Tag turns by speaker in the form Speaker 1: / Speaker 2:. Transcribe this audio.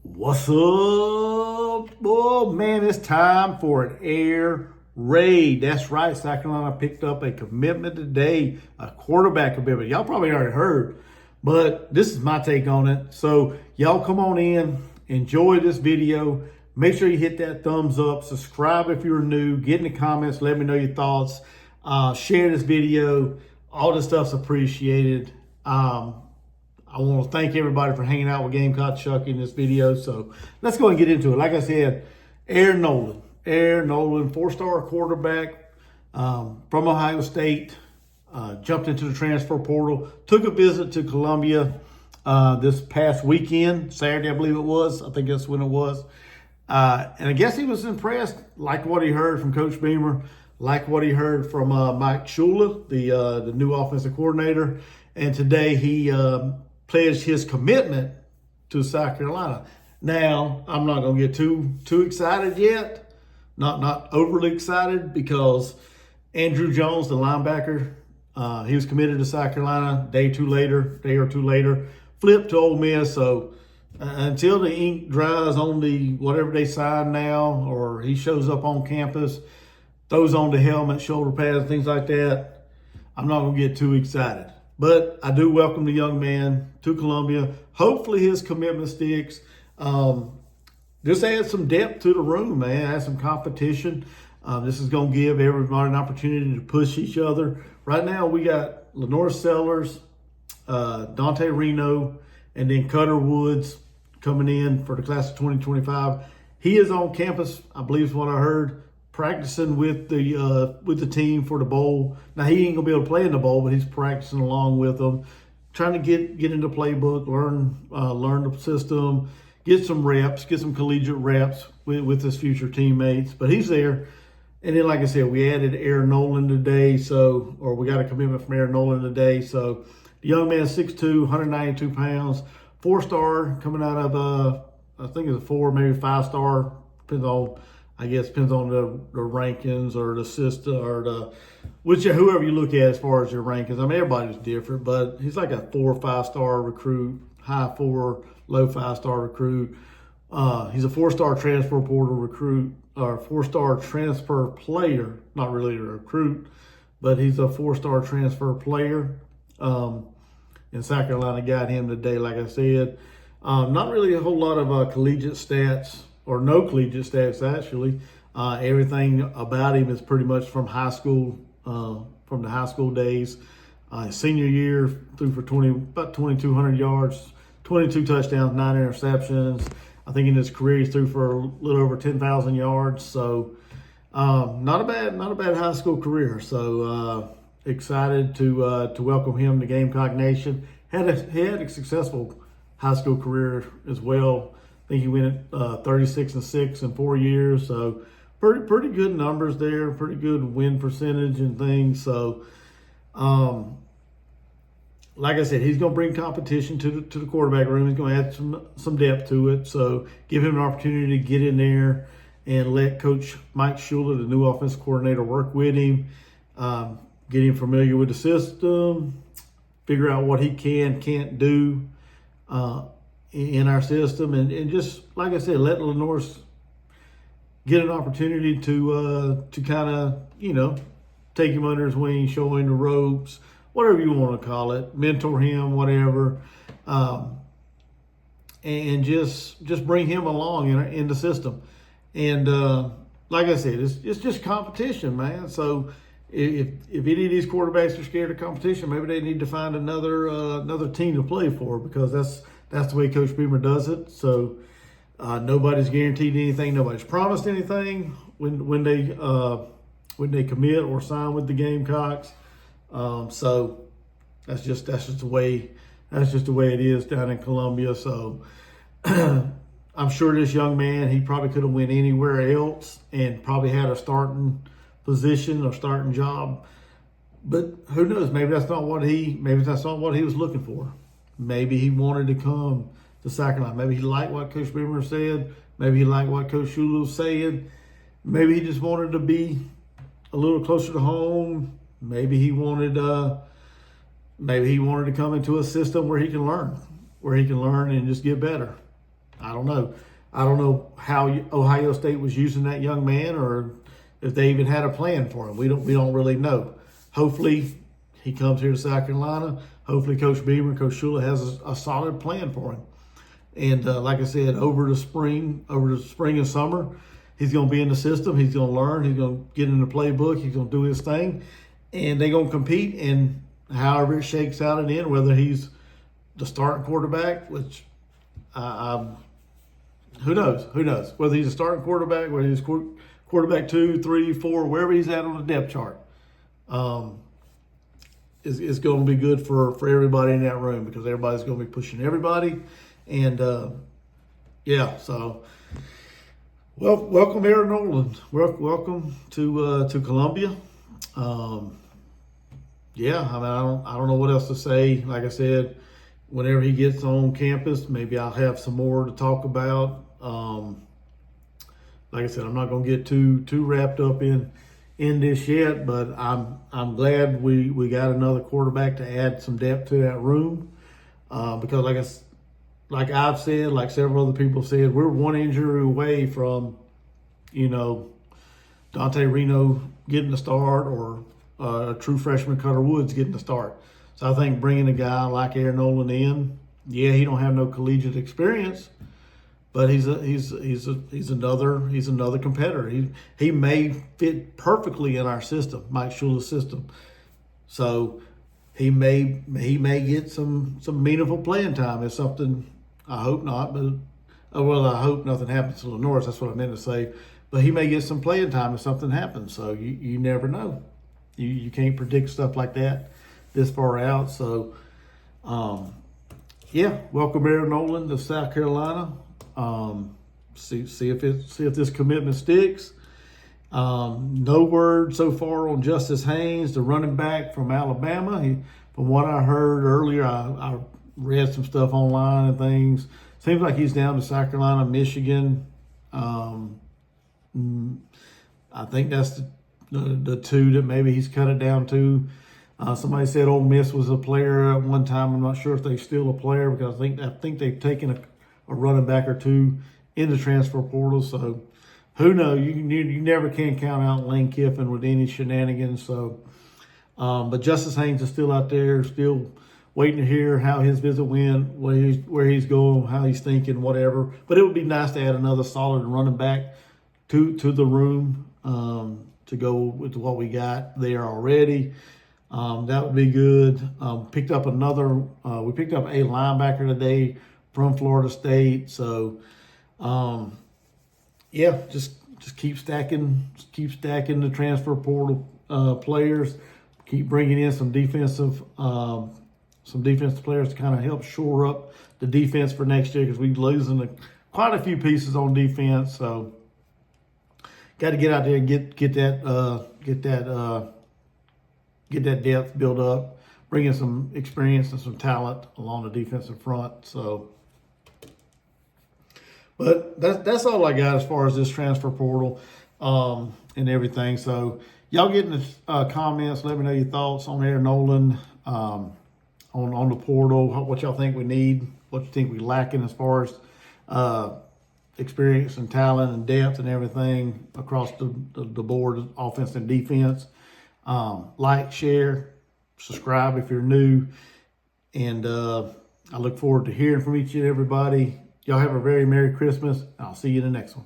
Speaker 1: What's up? Oh man, it's time for an air raid. That's right. South Carolina picked up a commitment today, a quarterback commitment. Y'all probably already heard, but this is my take on it. So y'all come on in, enjoy this video. Make sure you hit that thumbs up, subscribe if you're new, get in the comments, let me know your thoughts, share this video. All this stuff's appreciated. I want to thank everybody for hanging out with Gamecock Chuck in this video. So let's go and get into it. Like I said, Air Noland, four-star quarterback from Ohio State, jumped into the transfer portal, took a visit to Columbia this past weekend, Saturday, I believe it was. I think that's when it was. And I guess he was impressed, like what he heard from Coach Beamer, like what he heard from Mike Shula, the new offensive coordinator. And today he pledged his commitment to South Carolina. Now, I'm not going to get too excited yet, not overly excited, because Andrew Jones, the linebacker, he was committed to South Carolina. Day or two later, flipped to Ole Miss. So until the ink dries on the whatever they sign now, or he shows up on campus, throws on the helmet, shoulder pads, things like that, I'm not going to get too excited. But I do welcome the young man to Columbia. Hopefully his commitment sticks. Just add some depth to the room, man. Add some competition. This is going to give everybody an opportunity to push each other. Right now we got Lenore Sellers, Dante Reno, and then Cutter Woods coming in for the class of 2025. He is on campus, I believe is what I heard, practicing with the team for the bowl. Now he ain't gonna be able to play in the bowl, but he's practicing along with them, trying to get into playbook, learn the system, get some reps, get some collegiate reps with his future teammates. But he's there. And then, like I said, we added Air Noland today, or we got a commitment from Air Noland today. So the young man, 6'2", 192 pounds, four-star, coming out of I think it's a 4, maybe 5-star, depends on the rankings or the system or whoever you look at as far as your rankings. I mean, everybody's different, but he's like a 4 or 5-star recruit, high 4, low 5-star recruit. He's a 4-star transfer portal recruit, or 4-star transfer player, not really a recruit, but he's a 4-star transfer player. And South Carolina got him today, like I said. Not really a whole lot of collegiate stats, or no collegiate stats, actually. Everything about him is pretty much from high school, from the high school days. Senior year, threw for about 2,200 yards, 22 touchdowns, 9 interceptions. I think in his career, he's threw for a little over 10,000 yards. So not a bad high school career. So excited to welcome him to Gamecock Nation. He had a successful high school career as well. I think he went 36-6 in 4 years, so pretty good numbers there, pretty good win percentage and things. So, like I said, he's going to bring competition to the quarterback room. He's going to add some depth to it. So, give him an opportunity to get in there and let Coach Mike Shula, the new offensive coordinator, work with him, get him familiar with the system, figure out what he can't do in our system, and just, like I said, let Lenore get an opportunity to kind of, take him under his wing, show him the ropes, whatever you want to call it, mentor him, whatever, and just bring him along in the system. And like I said, it's just competition, man. So if any of these quarterbacks are scared of competition, maybe they need to find another team to play for, because that's the way Coach Beamer does it. So nobody's guaranteed anything. Nobody's promised anything when they commit or sign with the Gamecocks. So that's just the way it is down in Columbia. So I'm sure this young man, he probably could have went anywhere else and probably had a starting position or starting job. But who knows? Maybe that's not what he was looking for. Maybe he wanted to come to South Carolina. Maybe he liked what Coach Beamer said. Maybe he liked what Coach Shula was saying. Maybe he just wanted to be a little closer to home. Maybe he wanted to come into a system where he can learn and just get better. I don't know. I don't know how Ohio State was using that young man, or if they even had a plan for him. We don't really know. Hopefully, he comes here to South Carolina. Hopefully, Coach Beamer and Coach Shula has a solid plan for him. And like I said, over the spring and summer, he's going to be in the system. He's going to learn. He's going to get in the playbook. He's going to do his thing. And they're going to compete. And however it shakes out in the end, whether he's the starting quarterback, which who knows? Who knows? Whether he's a starting quarterback, whether he's quarterback 2, 3, 4, wherever he's at on the depth chart, is going to be good for everybody in that room, because everybody's going to be pushing everybody. And yeah, so welcome Air Noland. Welcome to Columbia. Yeah, I mean, I don't know what else to say. Like I said, whenever he gets on campus, maybe I'll have some more to talk about. Like I said, I'm not going to get too wrapped up in this yet, but I'm glad we got another quarterback to add some depth to that room, because like I've said, like several other people said, we're one injury away from, Dante Reno getting the start, or a true freshman Cutter Woods getting the start. So I think bringing a guy like Air Noland in, yeah, he don't have no collegiate experience, but he's another competitor. He may fit perfectly in our system, Mike Shula's system. So he may get some meaningful playing time. It's something, I hope not, but I hope nothing happens to Lenore's. That's what I meant to say. But he may get some playing time if something happens. So you never know. You can't predict stuff like that this far out. So yeah, welcome Air Noland to South Carolina. See if this commitment sticks. No word so far on Justice Haynes, the running back from Alabama. From what I heard earlier, I read some stuff online and things. Seems like he's down to South Carolina, Michigan. I think that's the two that maybe he's cut it down to. Somebody said Ole Miss was a player at one time. I'm not sure if they're still a player, because I think they've taken a running back or two in the transfer portal. So who knows? You never can count out Lane Kiffin with any shenanigans. So, but Justice Haynes is still out there, still waiting to hear how his visit went, where he's going, how he's thinking, whatever. But it would be nice to add another solid running back to the room, to go with what we got there already. That would be good. We picked up a linebacker today from Florida State. So, yeah, just keep stacking the transfer portal players. Keep bringing in some defensive players to kind of help shore up the defense for next year, because we're losing quite a few pieces on defense. So, got to get out there and get that depth built up, bring in some experience and some talent along the defensive front. So, but that's all I got as far as this transfer portal and everything. So y'all get in the comments. Let me know your thoughts on Air Noland, on the portal, what y'all think we need, what you think we're lacking as far as experience and talent and depth and everything across the board, offense and defense. Like, share, subscribe if you're new. And I look forward to hearing from each and everybody. Y'all have a very Merry Christmas. I'll see you in the next one.